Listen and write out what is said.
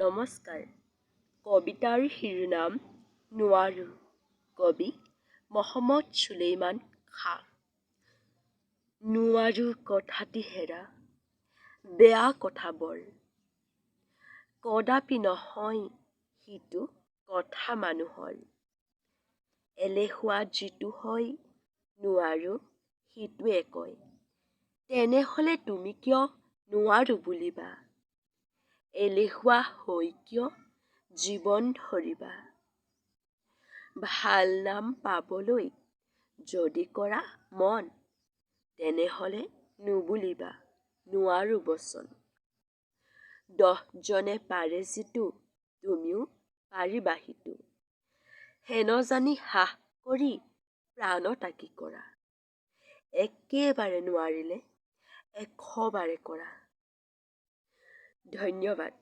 নমস্কাৰ। কবিতাৰ শিৰোনাম নোৱাৰো। কবি মহম্মদ সুলেইমান খাঁ। নোৱাৰো কথাটি হেৰা, বেয়া কথা বৰ। কদাপি নহয় সিটো কথা মানুহৰ। এলেহুৱা যিটো হয়, নোৱাৰো সিটোৱে কয়। তেনেহলে তুমি কিয় নোৱাৰো বুলিবা? এলেহুৱা হৈ কিয় জীৱন ধৰিবা? ভাল নাম পাবলৈ যদি কৰা মন, তেনেহলে নুবুলিবা নোৱাৰো বচন। 10জনে পাৰে যিটো, তুমিও পাৰিবা সিটো। হেন জানি সাহ কৰি প্ৰাণতাকি কৰা। একেবাৰে নোৱাৰিলে 100 বাৰে কৰা। ধন্যবাদ।